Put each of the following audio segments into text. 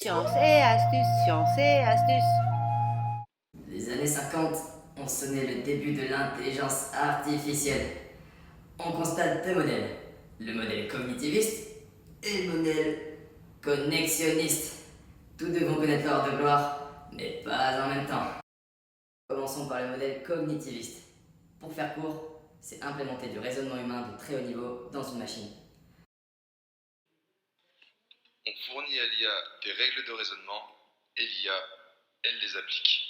Science et astuce. Les années 50 ont sonné le début de l'intelligence artificielle. On constate deux modèles, le modèle cognitiviste et le modèle connexionniste. Tous deux vont connaître leur heure de gloire, mais pas en même temps. Commençons par le modèle cognitiviste. Pour faire court, c'est implémenter du raisonnement humain de très haut niveau dans une machine. On fournit à l'IA des règles de raisonnement et l'IA, elle les applique.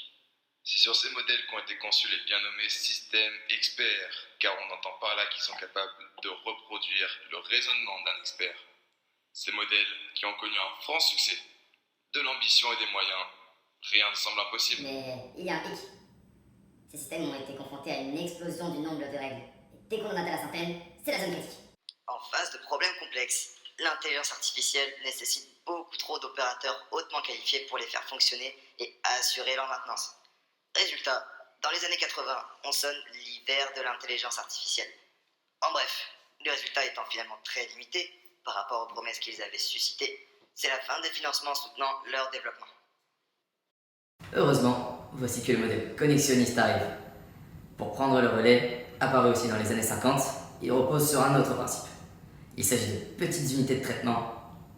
C'est sur ces modèles qu'ont été conçus les bien nommés systèmes experts, car on entend par là qu'ils sont capables de reproduire le raisonnement d'un expert. Ces modèles qui ont connu un franc succès, de l'ambition et des moyens, rien ne semble impossible. Mais il y a un hic. Ces systèmes ont été confrontés à une explosion du nombre de règles. Et dès qu'on en atteint la centaine, c'est la zone critique. En face de problèmes complexes, l'intelligence artificielle nécessite beaucoup trop d'opérateurs hautement qualifiés pour les faire fonctionner et assurer leur maintenance. Résultat, dans les années 80, on sonne l'hiver de l'intelligence artificielle. En bref, le résultat étant finalement très limité par rapport aux promesses qu'ils avaient suscitées, c'est la fin des financements soutenant leur développement. Heureusement, voici que le modèle connexionniste arrive. Pour prendre le relais, apparu aussi dans les années 50, il repose sur un autre principe. Il s'agit de petites unités de traitement,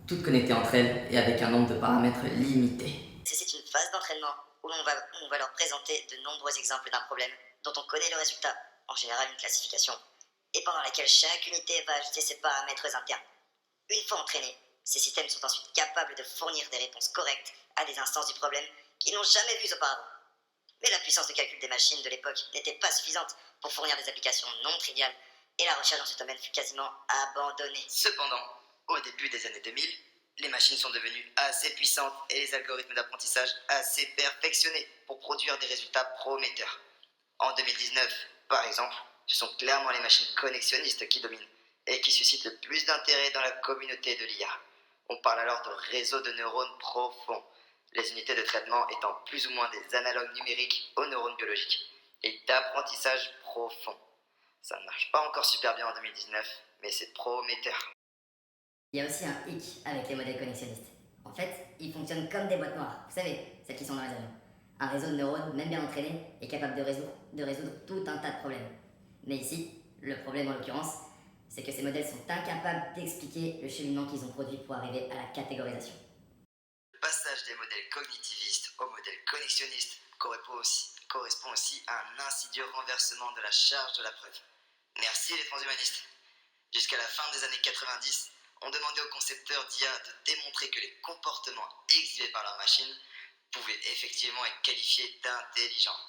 toutes connectées entre elles et avec un nombre de paramètres limité. C'est une phase d'entraînement où on va leur présenter de nombreux exemples d'un problème dont on connaît le résultat, en général une classification, et pendant laquelle chaque unité va ajouter ses paramètres internes. Une fois entraînés, ces systèmes sont ensuite capables de fournir des réponses correctes à des instances du problème qu'ils n'ont jamais vues auparavant. Mais la puissance de calcul des machines de l'époque n'était pas suffisante pour fournir des applications non triviales, et la recherche dans ce domaine fut quasiment abandonnée. Cependant, au début des années 2000, les machines sont devenues assez puissantes et les algorithmes d'apprentissage assez perfectionnés pour produire des résultats prometteurs. En 2019, par exemple, ce sont clairement les machines connexionnistes qui dominent et qui suscitent le plus d'intérêt dans la communauté de l'IA. On parle alors de réseaux de neurones profonds, les unités de traitement étant plus ou moins des analogues numériques aux neurones biologiques, et d'apprentissage profond. Ça ne marche pas encore super bien en 2019, mais c'est prometteur. Il y a aussi un hic avec les modèles connexionnistes. En fait, ils fonctionnent comme des boîtes noires. Vous savez, celles qui sont dans les avions. Un réseau de neurones, même bien entraîné, est capable de résoudre tout un tas de problèmes. Mais ici, le problème en l'occurrence, c'est que ces modèles sont incapables d'expliquer le cheminement qu'ils ont produit pour arriver à la catégorisation. Le passage des modèles cognitivistes aux modèles connexionnistes correspond aussi à un insidieux renversement de la charge de la preuve. Merci les transhumanistes. Jusqu'à la fin des années 90, on demandait aux concepteurs d'IA de démontrer que les comportements exhibés par leur machine pouvaient effectivement être qualifiés d'intelligents.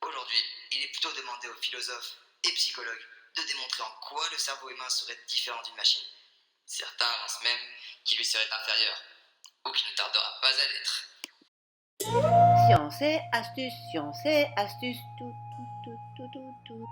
Aujourd'hui, il est plutôt demandé aux philosophes et psychologues de démontrer en quoi le cerveau humain serait différent d'une machine. Certains avancent même qu'il lui serait inférieur, ou qu'il ne tardera pas à l'être. Science et astuce, tout.